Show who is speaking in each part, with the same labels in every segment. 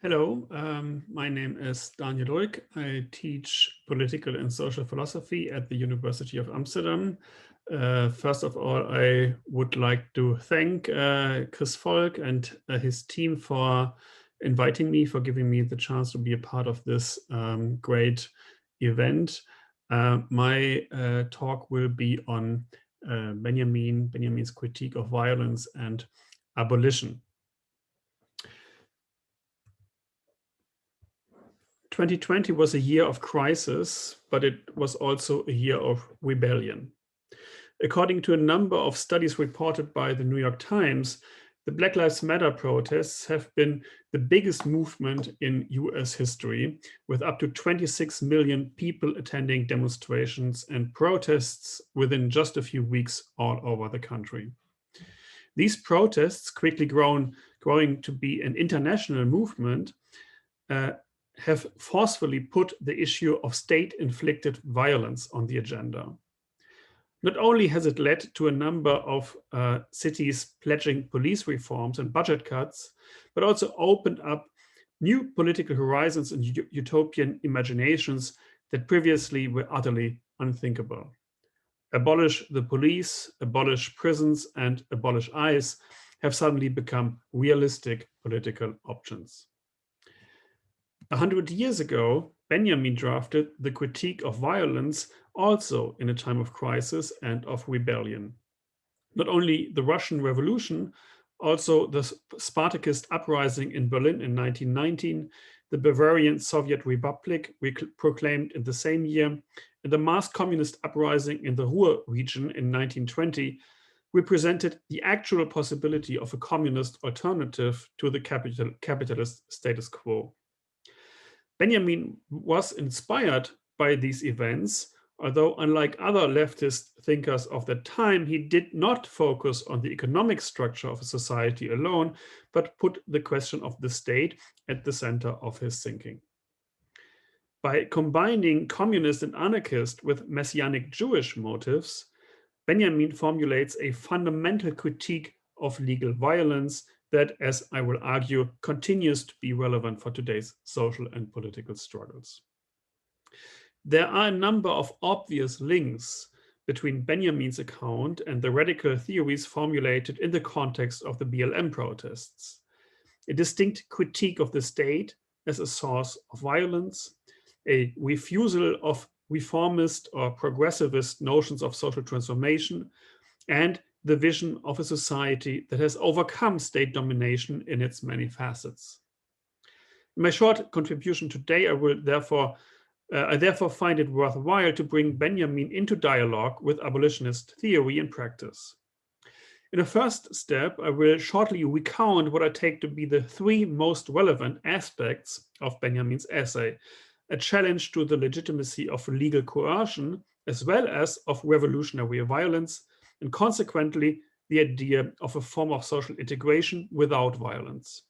Speaker 1: Hello, my name is Daniel Loick. I teach political and social philosophy at the University of Amsterdam. First of all, I would like to thank Chris Volk and his team for inviting me, for giving me the chance to be a part of this great event. My talk will be on Benjamin's critique of violence and abolition. 2020 was a year of crisis, but it was also a year of rebellion. According to a number of studies reported by the New York Times, the Black Lives Matter protests have been the biggest movement in US history, with up to 26 million people attending demonstrations and protests within just a few weeks all over the country. These protests, quickly growing to be an international movement, have forcefully put the issue of state-inflicted violence on the agenda. Not only has it led to a number of cities pledging police reforms and budget cuts, but also opened up new political horizons and utopian imaginations that previously were utterly unthinkable. Abolish the police, abolish prisons, and abolish ICE have suddenly become realistic political options. 100 years ago, Benjamin drafted the Critique of Violence, also in a time of crisis and of rebellion. Not only the Russian Revolution, also the Spartacist uprising in Berlin in 1919, the Bavarian Soviet Republic proclaimed in the same year, and the mass communist uprising in the Ruhr region in 1920 represented the actual possibility of a communist alternative to the capitalist status quo. Benjamin was inspired by these events, although unlike other leftist thinkers of that time, he did not focus on the economic structure of a society alone, but put the question of the state at the center of his thinking. By combining communist and anarchist with messianic Jewish motives, Benjamin formulates a fundamental critique of legal violence that, as I will argue, continues to be relevant for today's social and political struggles. There are a number of obvious links between Benjamin's account and the radical theories formulated in the context of the BLM protests. A distinct critique of the state as a source of violence, a refusal of reformist or progressivist notions of social transformation, and the vision of a society that has overcome state domination in its many facets. In my short contribution today, I therefore find it worthwhile to bring Benjamin into dialogue with abolitionist theory and practice. In a first step, I will shortly recount what I take to be the three most relevant aspects of Benjamin's essay: a challenge to the legitimacy of legal coercion, as well as of revolutionary violence, and consequently, the idea of a form of social integration without violence.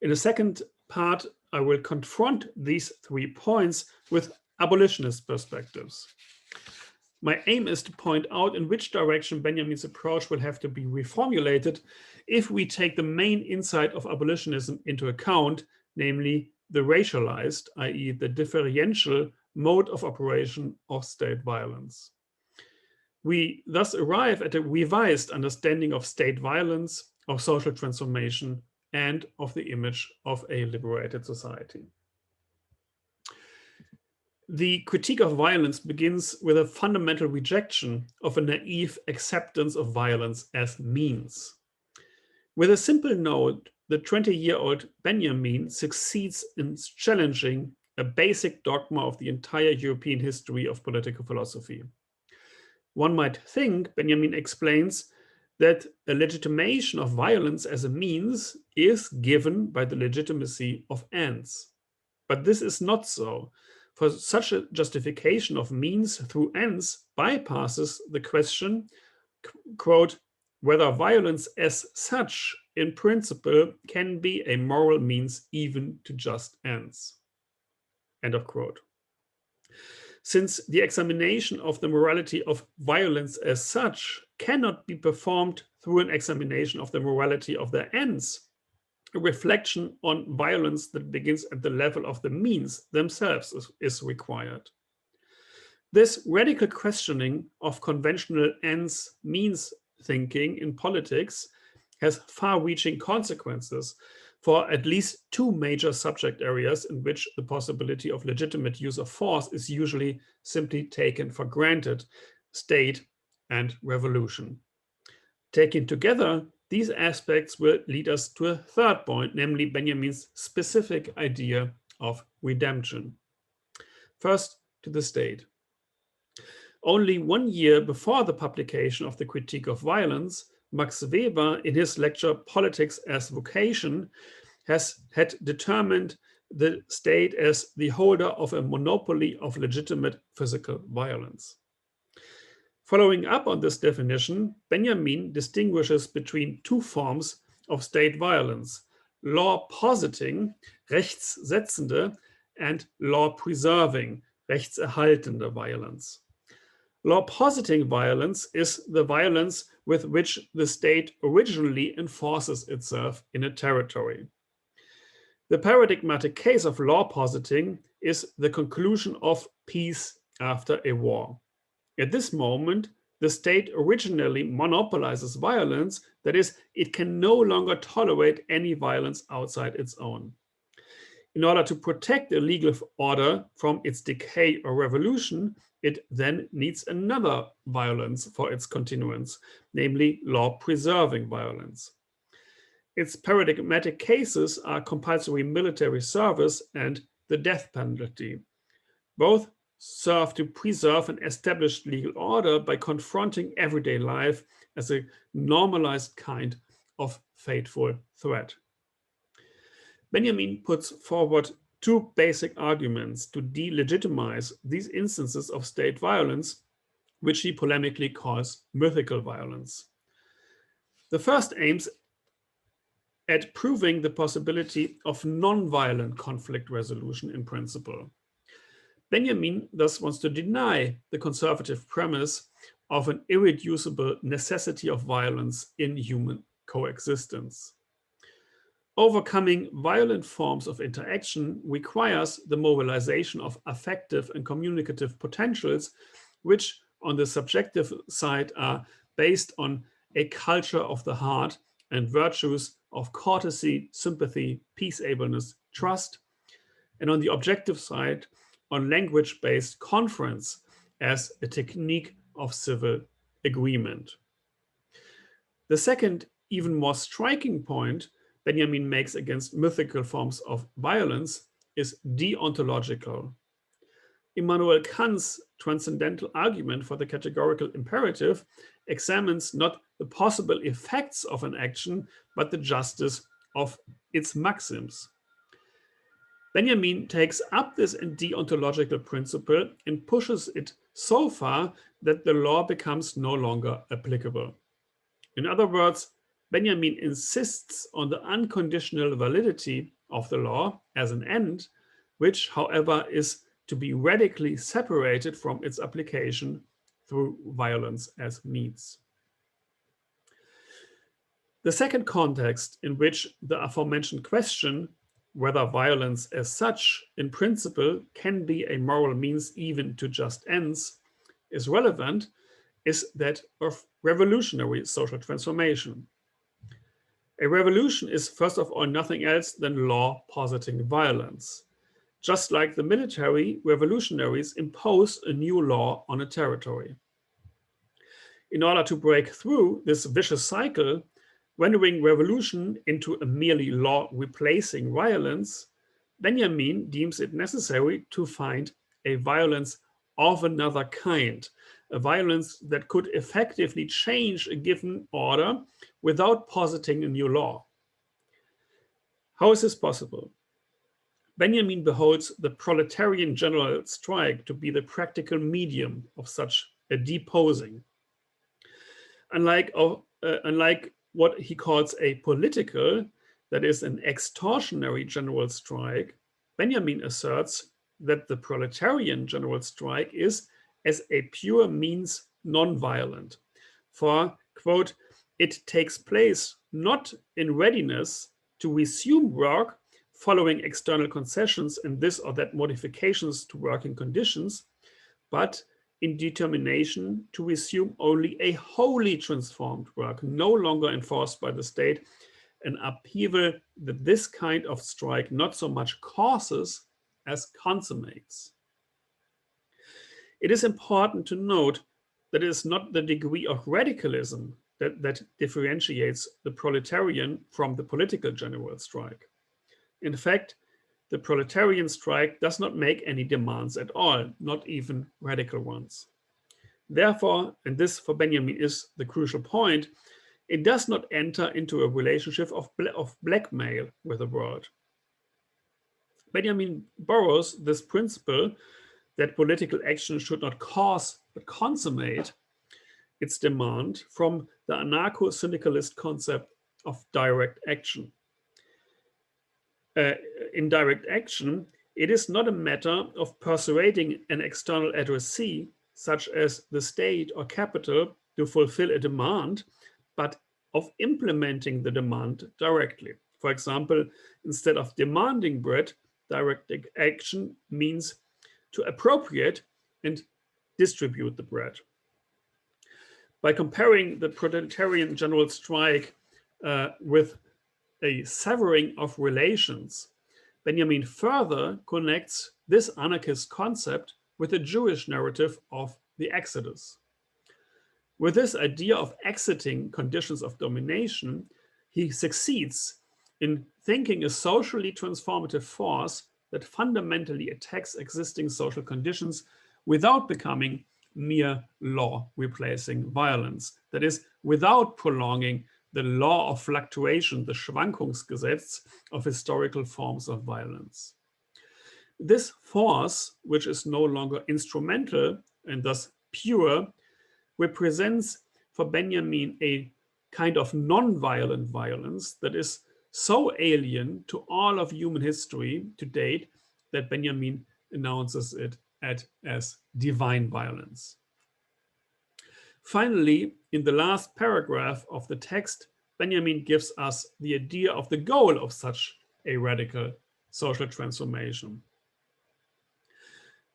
Speaker 1: In the second part, I will confront these 3 points with abolitionist perspectives. My aim is to point out in which direction Benjamin's approach will have to be reformulated if we take the main insight of abolitionism into account, namely the racialized, i.e. the differential mode of operation of state violence. We thus arrive at a revised understanding of state violence, of social transformation, and of the image of a liberated society. The critique of violence begins with a fundamental rejection of a naive acceptance of violence as means. With a simple note, the 20-year-old Benjamin succeeds in challenging a basic dogma of the entire European history of political philosophy. One might think, Benjamin explains, that a legitimation of violence as a means is given by the legitimacy of ends. But this is not so, for such a justification of means through ends bypasses the question, quote, whether violence as such in principle can be a moral means even to just ends, end of quote. Since the examination of the morality of violence as such cannot be performed through an examination of the morality of their ends, a reflection on violence that begins at the level of the means themselves is required. This radical questioning of conventional ends means thinking in politics has far-reaching consequences for at least two major subject areas in which the possibility of legitimate use of force is usually simply taken for granted: state and revolution. Taken together, these aspects will lead us to a third point, namely Benjamin's specific idea of redemption. First, to the state. Only 1 year before the publication of the Critique of Violence, Max Weber, in his lecture Politics as Vocation, had determined the state as the holder of a monopoly of legitimate physical violence. Following up on this definition, Benjamin distinguishes between two forms of state violence: law-positing, rechtssetzende, and law-preserving, rechtserhaltende violence. Law-positing violence is the violence with which the state originally enforces itself in a territory. The paradigmatic case of law-positing is the conclusion of peace after a war. At this moment, the state originally monopolizes violence, that is, it can no longer tolerate any violence outside its own. In order to protect the legal order from its decay or revolution, it then needs another violence for its continuance, namely law-preserving violence. Its paradigmatic cases are compulsory military service and the death penalty. Both serve to preserve an established legal order by confronting everyday life as a normalized kind of fateful threat. Benjamin puts forward two basic arguments to delegitimize these instances of state violence, which he polemically calls mythical violence. The first aims at proving the possibility of non-violent conflict resolution in principle. Benjamin thus wants to deny the conservative premise of an irreducible necessity of violence in human coexistence. Overcoming violent forms of interaction requires the mobilization of affective and communicative potentials, which on the subjective side are based on a culture of the heart and virtues of courtesy, sympathy, peaceableness, trust, and on the objective side, on language-based conference as a technique of civil agreement. The second, even more striking point Benjamin makes against mythical forms of violence is deontological. Immanuel Kant's transcendental argument for the categorical imperative examines not the possible effects of an action, but the justice of its maxims. Benjamin takes up this deontological principle and pushes it so far that the law becomes no longer applicable. In other words, Benjamin insists on the unconditional validity of the law as an end, which, however, is to be radically separated from its application through violence as means. The second context in which the aforementioned question, whether violence as such in principle can be a moral means even to just ends, is relevant, is that of revolutionary social transformation. A revolution is first of all nothing else than law-positing violence. Just like the military, revolutionaries impose a new law on a territory. In order to break through this vicious cycle, rendering revolution into a merely law replacing violence, Benjamin deems it necessary to find a violence of another kind, a violence that could effectively change a given order without positing a new law. How is this possible? Benjamin beholds the proletarian general strike to be the practical medium of such a deposing. Unlike what he calls a political, that is an extortionary general strike, Benjamin asserts that the proletarian general strike is, as a pure means, non-violent. For, quote, it takes place not in readiness to resume work following external concessions and this or that modifications to working conditions, but in determination to resume only a wholly transformed work, no longer enforced by the state, an upheaval that this kind of strike not so much causes as consummates. It is important to note that it is not the degree of radicalism that differentiates the proletarian from the political general strike. In fact, the proletarian strike does not make any demands at all, not even radical ones. Therefore, and this for Benjamin is the crucial point, it does not enter into a relationship of blackmail with the world. Benjamin borrows this principle that political action should not cause but consummate its demand from the anarcho-syndicalist concept of direct action. In direct action, it is not a matter of persuading an external addressee, such as the state or capital, to fulfill a demand, but of implementing the demand directly. For example, instead of demanding bread, direct action means to appropriate and distribute the bread. By comparing the proletarian general strike with a severing of relations, Benjamin further connects this anarchist concept with the Jewish narrative of the Exodus. With this idea of exiting conditions of domination, he succeeds in thinking a socially transformative force that fundamentally attacks existing social conditions without becoming mere law replacing violence. That is, without prolonging the law of fluctuation, the Schwankungsgesetz of historical forms of violence. This force, which is no longer instrumental and thus pure, represents for Benjamin a kind of non-violent violence that is so alien to all of human history to date that Benjamin announces it as divine violence. Finally, in the last paragraph of the text, Benjamin gives us the idea of the goal of such a radical social transformation.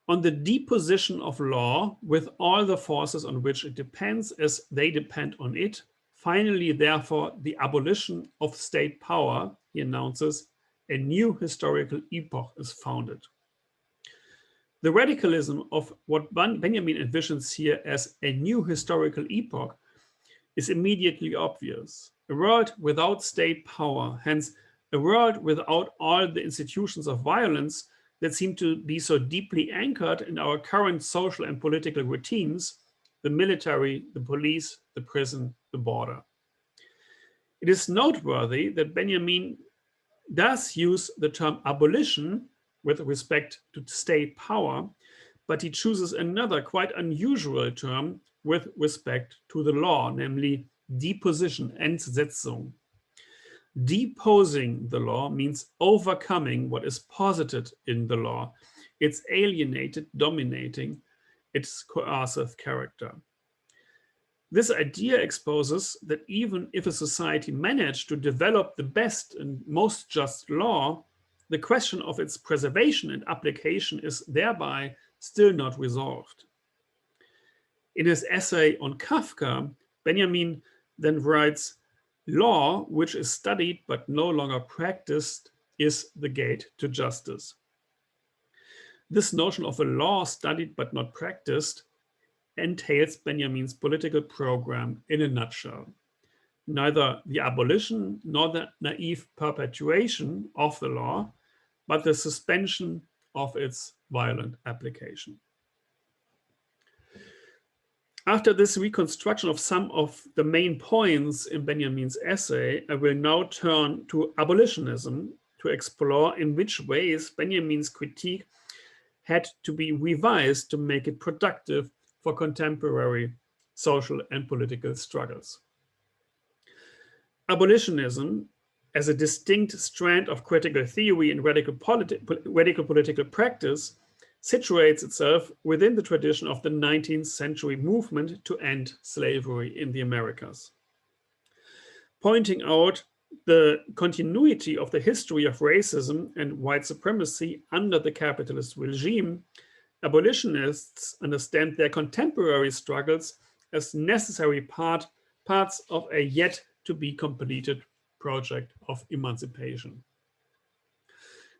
Speaker 1: On the deposition of law with all the forces on which it depends as they depend on it, finally, therefore, the abolition of state power, he announces, a new historical epoch is founded. The radicalism of what Benjamin envisions here as a new historical epoch is immediately obvious. A world without state power, hence a world without all the institutions of violence that seem to be so deeply anchored in our current social and political routines, the military, the police, the prison, the border. It is noteworthy that Benjamin does use the term abolition with respect to state power, but he chooses another quite unusual term with respect to the law, namely deposition, Entsetzung. Deposing the law means overcoming what is posited in the law, its alienated, dominating, its coercive character. This idea exposes that even if a society managed to develop the best and most just law, the question of its preservation and application is thereby still not resolved. In his essay on Kafka, Benjamin then writes, "Law, which is studied but no longer practiced, is the gate to justice." This notion of a law studied but not practiced entails Benjamin's political program in a nutshell. Neither the abolition nor the naive perpetuation of the law, but the suspension of its violent application. After this reconstruction of some of the main points in Benjamin's essay, I will now turn to abolitionism to explore in which ways Benjamin's critique had to be revised to make it productive for contemporary social and political struggles. Abolitionism, as a distinct strand of critical theory and radical political practice, situates itself within the tradition of the 19th century movement to end slavery in the Americas. Pointing out The continuity of the history of racism and white supremacy under the capitalist regime, abolitionists understand their contemporary struggles as necessary parts of a yet to be completed project of emancipation.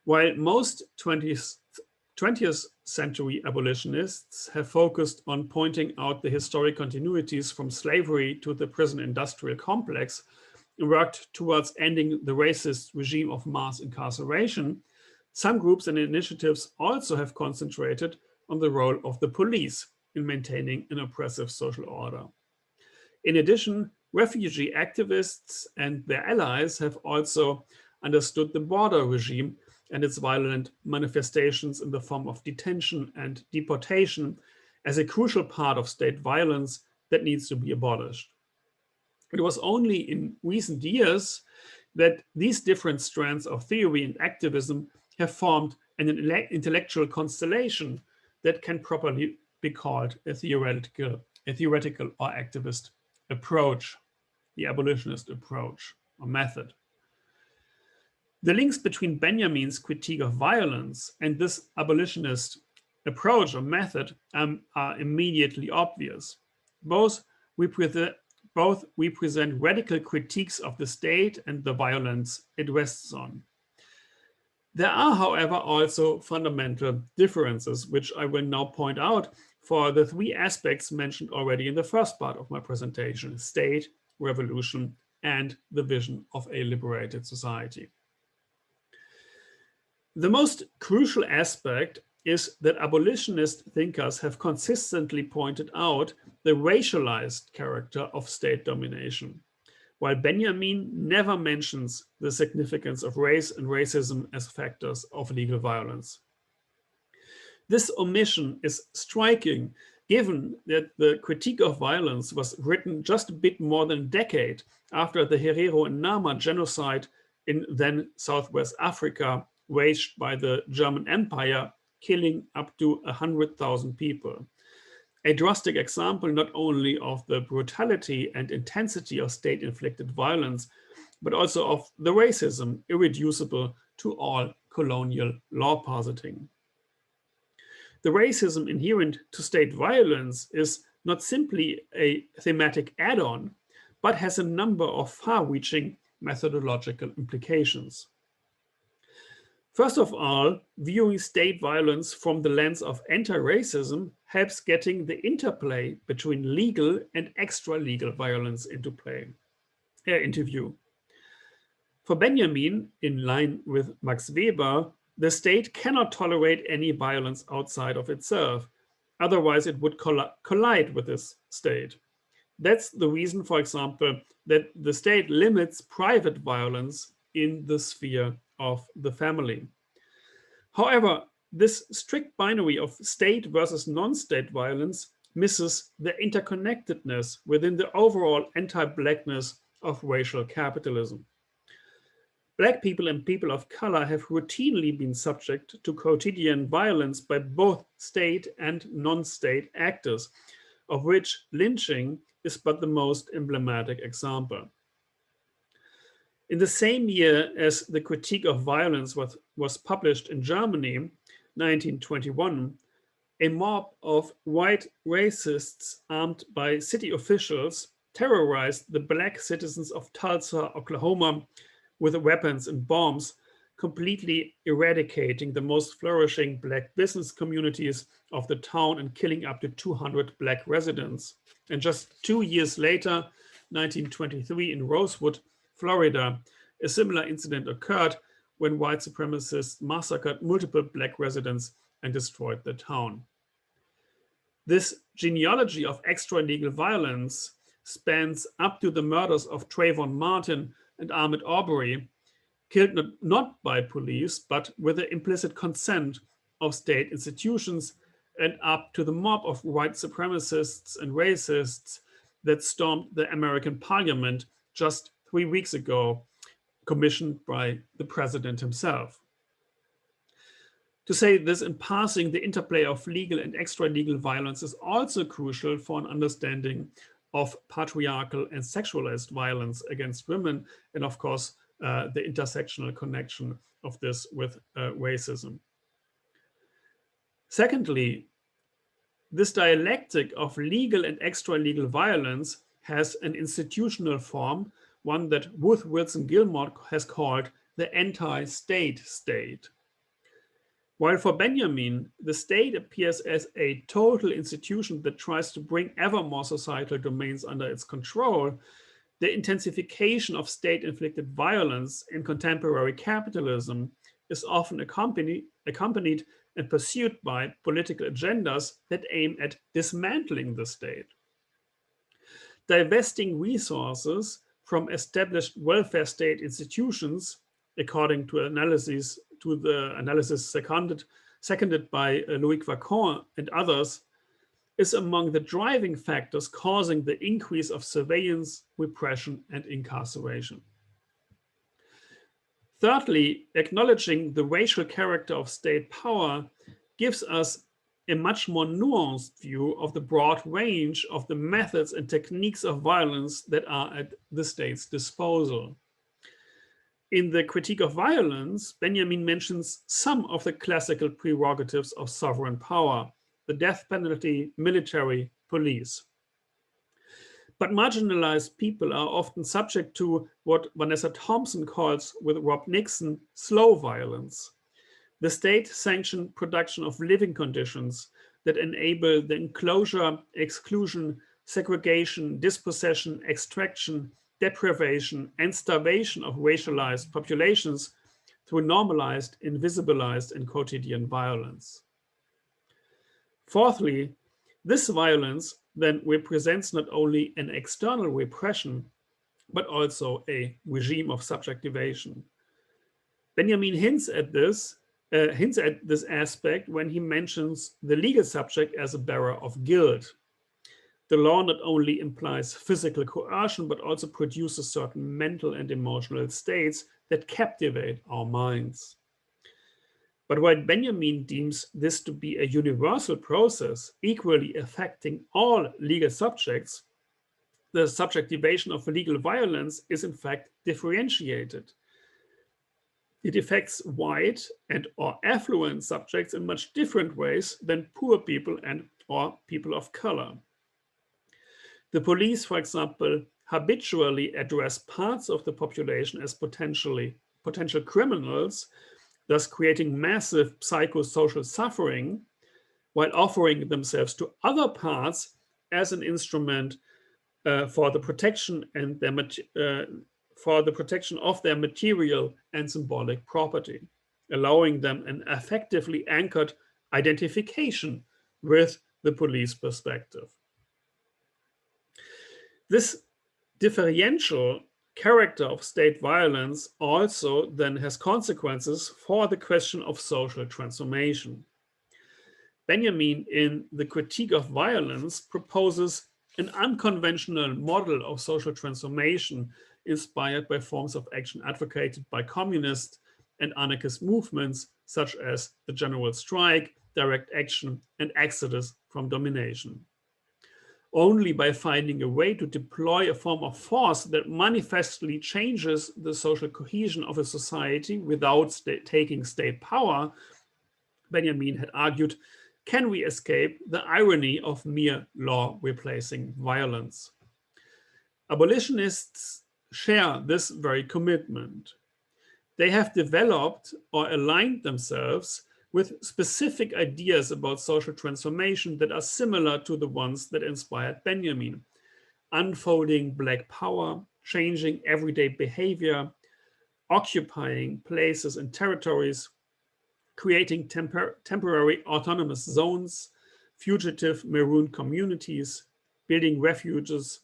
Speaker 1: While most 20th century abolitionists have focused on pointing out the historic continuities from slavery to the prison industrial complex and worked towards ending the racist regime of mass incarceration, some groups and initiatives also have concentrated on the role of the police in maintaining an oppressive social order. In addition, refugee activists and their allies have also understood the border regime and its violent manifestations in the form of detention and deportation as a crucial part of state violence that needs to be abolished. It was only in recent years that these different strands of theory and activism have formed an intellectual constellation that can properly be called a theoretical or activist approach, the abolitionist approach or method. The links between Benjamins' critique of violence and this abolitionist approach or method are immediately obvious. Both represent radical critiques of the state and the violence it rests on. There are, however, also fundamental differences, which I will now point out for the three aspects mentioned already in the first part of my presentation: state, revolution, and the vision of a liberated society. The most crucial aspect is that abolitionist thinkers have consistently pointed out the racialized character of state domination, while Benjamin never mentions the significance of race and racism as factors of legal violence. This omission is striking, given that the critique of violence was written just a bit more than a decade after the Herero and Nama genocide in then Southwest Africa waged by the German Empire, killing up to 100,000 people. A drastic example not only of the brutality and intensity of state-inflicted violence, but also of the racism irreducible to all colonial law positing. The racism inherent to state violence is not simply a thematic add-on, but has a number of far-reaching methodological implications. First of all, viewing state violence from the lens of anti-racism helps getting the interplay between legal and extra-legal violence into view. For Benjamin, in line with Max Weber, the state cannot tolerate any violence outside of itself. Otherwise, it would collide with this state. That's the reason, for example, that the state limits private violence in the sphere of the family. However, this strict binary of state versus non-state violence misses the interconnectedness within the overall anti-blackness of racial capitalism. Black people and people of color have routinely been subject to quotidian violence by both state and non-state actors, of which lynching is but the most emblematic example. In the same year as the critique of violence was published in Germany, 1921, a mob of white racists armed by city officials terrorized the black citizens of Tulsa, Oklahoma, with weapons and bombs, completely eradicating the most flourishing black business communities of the town and killing up to 200 black residents. And just 2 years later, 1923, in Rosewood, Florida, a similar incident occurred when white supremacists massacred multiple black residents and destroyed the town. This genealogy of extra-legal violence spans up to the murders of Trayvon Martin and Ahmaud Arbery, killed not by police, but with the implicit consent of state institutions, and up to the mob of white supremacists and racists that stormed the American Parliament just 3 weeks ago, commissioned by the president himself. To say this in passing, the interplay of legal and extra-legal violence is also crucial for an understanding of patriarchal and sexualized violence against women, and of course, the intersectional connection of this with racism. Secondly, this dialectic of legal and extra-legal violence has an institutional form, one that Ruth Wilson Gilmore has called the anti-state state. While for Benjamin, the state appears as a total institution that tries to bring ever more societal domains under its control, the intensification of state-inflicted violence in contemporary capitalism is often accompanied and pursued by political agendas that aim at dismantling the state. Divesting resources from established welfare state institutions, according to the analysis seconded by Loick and others, is among the driving factors causing the increase of surveillance, repression, and incarceration. Thirdly, acknowledging the racial character of state power gives us a much more nuanced view of the broad range of the methods and techniques of violence that are at the state's disposal. In the Critique of Violence, Benjamin mentions some of the classical prerogatives of sovereign power: the death penalty, military, police. But marginalized people are often subject to what Vanessa Thompson calls, with Rob Nixon, slow violence. The state-sanctioned production of living conditions that enable the enclosure, exclusion, segregation, dispossession, extraction, deprivation, and starvation of racialized populations through normalized, invisibilized, and quotidian violence. Fourthly, this violence then represents not only an external repression, but also a regime of subjectivation. Benjamin hints at this aspect when he mentions the legal subject as a bearer of guilt. The law not only implies physical coercion, but also produces certain mental and emotional states that captivate our minds. But while Benjamin deems this to be a universal process, equally affecting all legal subjects, the subjectivation of legal violence is in fact differentiated. It affects white and or affluent subjects in much different ways than poor people and or people of color. The police, for example, habitually address parts of the population as potential criminals, thus creating massive psychosocial suffering, while offering themselves to other parts as an instrument for the protection and for the protection of their material and symbolic property, allowing them an effectively anchored identification with the police perspective. This differential character of state violence also then has consequences for the question of social transformation. Benjamin, in the Critique of Violence, proposes an unconventional model of social transformation inspired by forms of action advocated by communist and anarchist movements, such as the general strike, direct action, and exodus from domination. Only by finding a way to deploy a form of force that manifestly changes the social cohesion of a society without taking state power, Benjamin had argued, can we escape the irony of mere law replacing violence. Abolitionists share this very commitment. They have developed or aligned themselves with specific ideas about social transformation that are similar to the ones that inspired Benjamin: unfolding Black power, changing everyday behavior, occupying places and territories, creating temporary autonomous zones, fugitive maroon communities, building refuges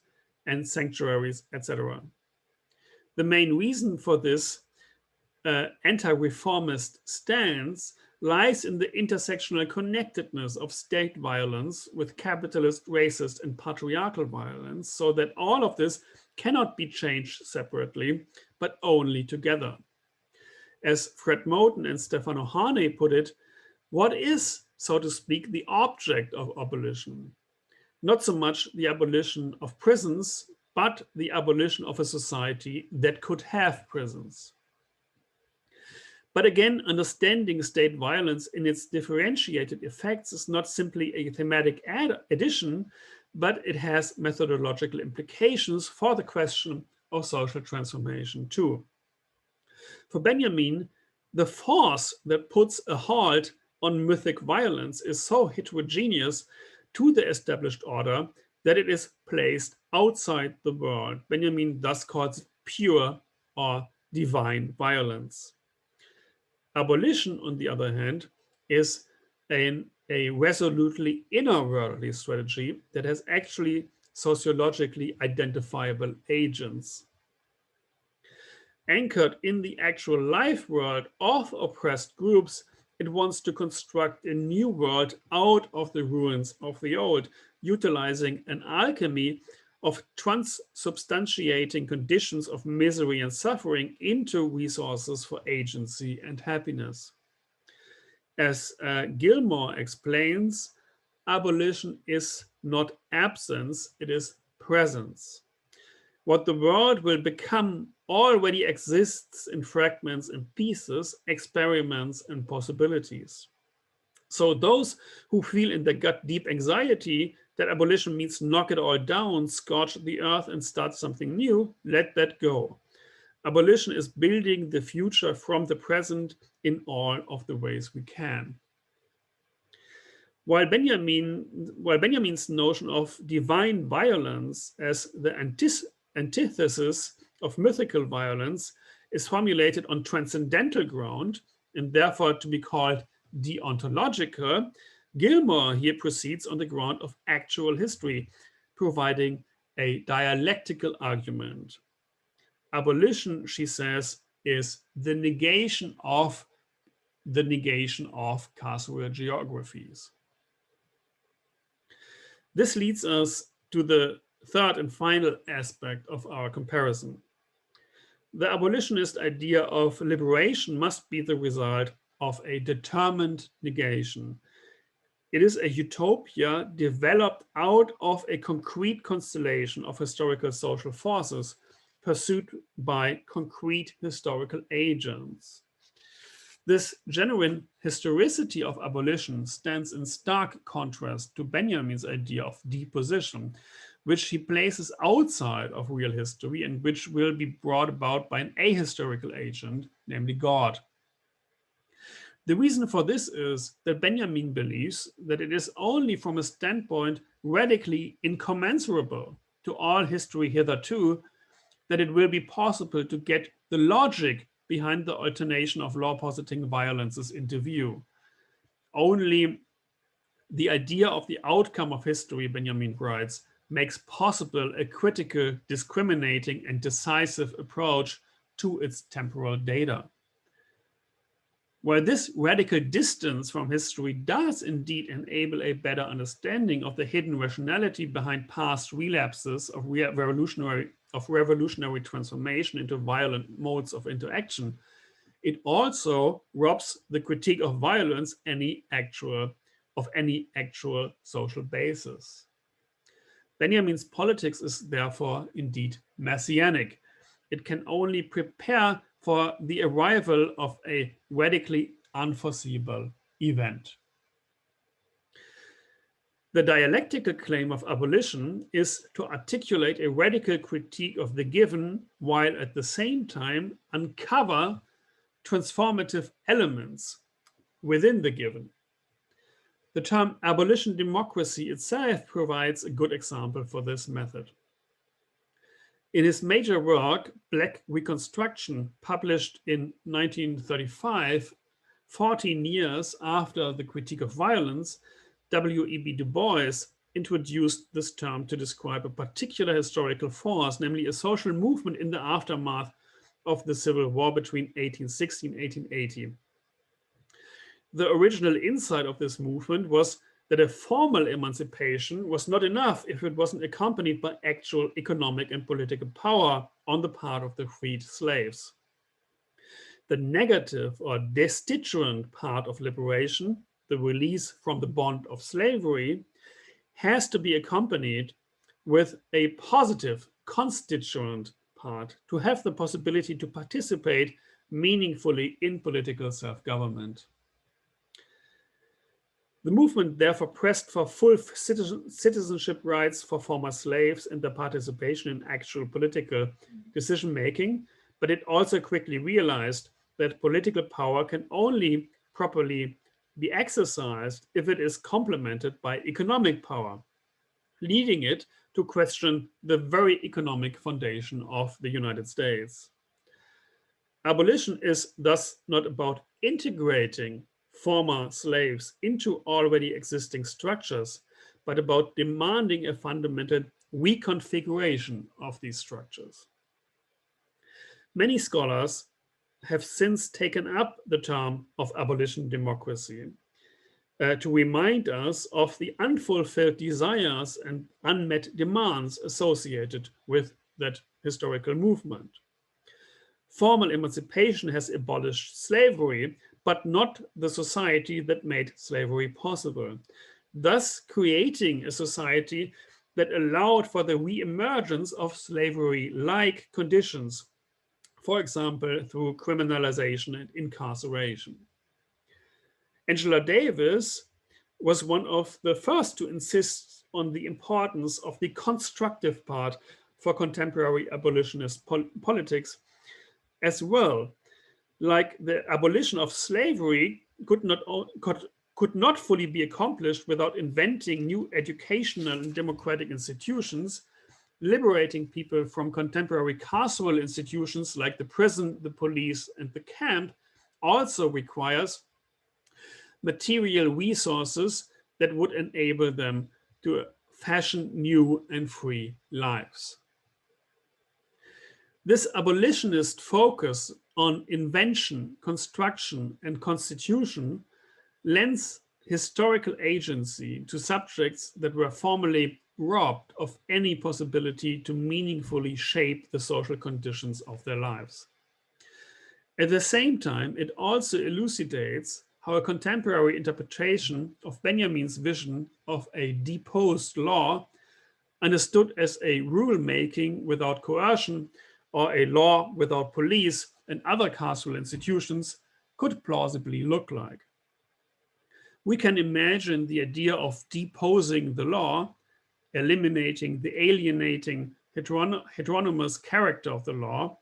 Speaker 1: and sanctuaries, etc. The main reason for this anti-reformist stance lies in the intersectional connectedness of state violence with capitalist, racist, and patriarchal violence, so that all of this cannot be changed separately, but only together. As Fred Moten and Stefano Hane put it, what is, so to speak, the object of abolition? not so much the abolition of prisons, but the abolition of a society that could have prisons. But again, understanding state violence in its differentiated effects is not simply a thematic addition, but it has methodological implications for the question of social transformation too. For Benjamin, the force that puts a halt on mythic violence is so heterogeneous to the established order that it is placed outside the world. Benjamin thus calls it pure or divine violence. Abolition, on the other hand, is a resolutely inner-worldly strategy that has actually sociologically identifiable agents. Anchored in the actual life world of oppressed groups, it wants to construct a new world out of the ruins of the old, utilizing an alchemy of transubstantiating conditions of misery and suffering into resources for agency and happiness. As Gilmore explains, abolition is not absence, it is presence. What the world will become already exists in fragments and pieces, experiments and possibilities. So those who feel in their gut deep anxiety that abolition means knock it all down, scorch the earth and start something new, let that go. Abolition is building the future from the present in all of the ways we can. While Benjamin's notion of divine violence as the antithesis of mythical violence is formulated on transcendental ground and therefore to be called deontological, Gilmore here proceeds on the ground of actual history, providing a dialectical argument. Abolition, she says, is the negation of carceral geographies. This leads us to the third and final aspect of our comparison. The abolitionist idea of liberation must be the result of a determined negation. It is a utopia developed out of a concrete constellation of historical social forces pursued by concrete historical agents. This genuine historicity of abolition stands in stark contrast to Benjamin's idea of deposition, which he places outside of real history and which will be brought about by an ahistorical agent, namely God. The reason for this is that Benjamin believes that it is only from a standpoint radically incommensurable to all history hitherto that it will be possible to get the logic behind the alternation of law-positing violences into view. Only the idea of the outcome of history, Benjamin writes, makes possible a critical, discriminating, and decisive approach to its temporal data. While this radical distance from history does indeed enable a better understanding of the hidden rationality behind past relapses of revolutionary transformation into violent modes of interaction, it also robs the critique of violence of any actual social basis. Benjamin's politics is therefore indeed messianic. It can only prepare for the arrival of a radically unforeseeable event. The dialectical claim of abolition is to articulate a radical critique of the given while at the same time uncover transformative elements within the given. The term abolition democracy itself provides a good example for this method. In his major work, Black Reconstruction, published in 1935, 14 years after the critique of violence, W.E.B. Du Bois introduced this term to describe a particular historical force, namely a social movement in the aftermath of the Civil War between 1860 and 1880. The original insight of this movement was that a formal emancipation was not enough if it wasn't accompanied by actual economic and political power on the part of the freed slaves. The negative or destituent part of liberation, the release from the bond of slavery, has to be accompanied with a positive constituent part to have the possibility to participate meaningfully in political self-government. The movement therefore pressed for full citizenship rights for former slaves and their participation in actual political decision-making, but it also quickly realized that political power can only properly be exercised if it is complemented by economic power, leading it to question the very economic foundation of the United States. Abolition is thus not about integrating former slaves into already existing structures, but about demanding a fundamental reconfiguration of these structures. Many scholars have since taken up the term of abolition democracy to remind us of the unfulfilled desires and unmet demands associated with that historical movement. Formal emancipation has abolished slavery, but not the society that made slavery possible, thus creating a society that allowed for the re-emergence of slavery-like conditions, for example, through criminalization and incarceration. Angela Davis was one of the first to insist on the importance of the constructive part for contemporary abolitionist politics as well. Like the abolition of slavery could not fully be accomplished without inventing new educational and democratic institutions, liberating people from contemporary carceral institutions like the prison, the police, and the camp also requires material resources that would enable them to fashion new and free lives. This abolitionist focus on invention, construction, and constitution lends historical agency to subjects that were formerly robbed of any possibility to meaningfully shape the social conditions of their lives. At the same time, it also elucidates how a contemporary interpretation of Benjamin's vision of a deposed law, understood as a rule-making without coercion or a law without police and other carceral institutions, could plausibly look like. We can imagine the idea of deposing the law, eliminating the alienating heteronymous character of the law,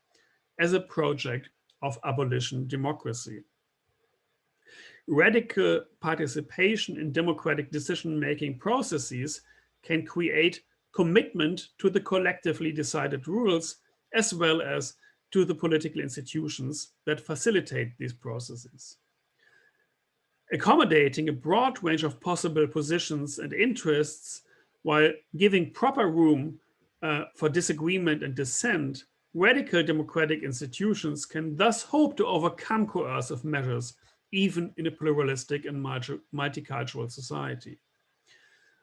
Speaker 1: as a project of abolition democracy. Radical participation in democratic decision-making processes can create commitment to the collectively decided rules as well as to the political institutions that facilitate these processes. Accommodating a broad range of possible positions and interests while giving proper room for disagreement and dissent, radical democratic institutions can thus hope to overcome coercive measures even in a pluralistic and multicultural society.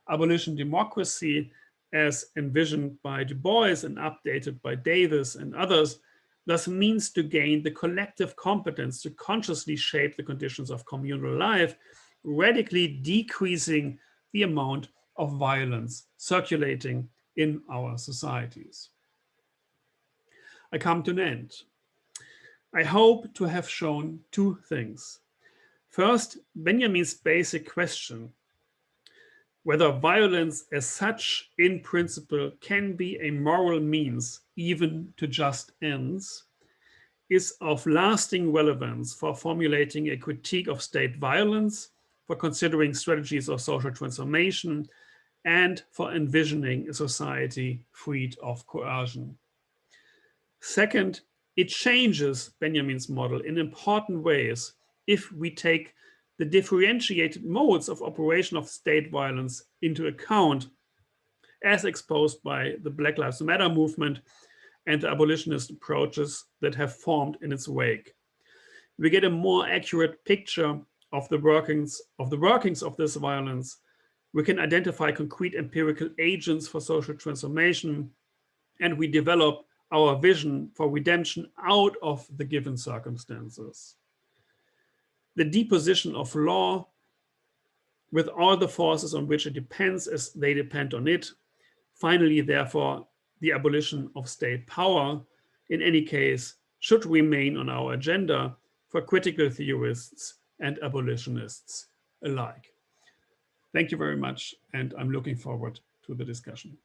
Speaker 1: Abolition democracy, as envisioned by Du Bois and updated by Davis and others, thus means to gain the collective competence to consciously shape the conditions of communal life, radically decreasing the amount of violence circulating in our societies. I come to an end. I hope to have shown two things. First, Benjamin's basic question, whether violence as such in principle can be a moral means even to just ends, is of lasting relevance for formulating a critique of state violence, for considering strategies of social transformation, and for envisioning a society freed of coercion. Second, it changes Benjamin's model in important ways if we take the differentiated modes of operation of state violence into account, as exposed by the Black Lives Matter movement and the abolitionist approaches that have formed in its wake. We get a more accurate picture of the workings of this violence. We can identify concrete empirical agents for social transformation, and we develop our vision for redemption out of the given circumstances. The deposition of law with all the forces on which it depends as they depend on it. Finally, therefore, the abolition of state power, in any case, should remain on our agenda for critical theorists and abolitionists alike. Thank you very much, and I'm looking forward to the discussion.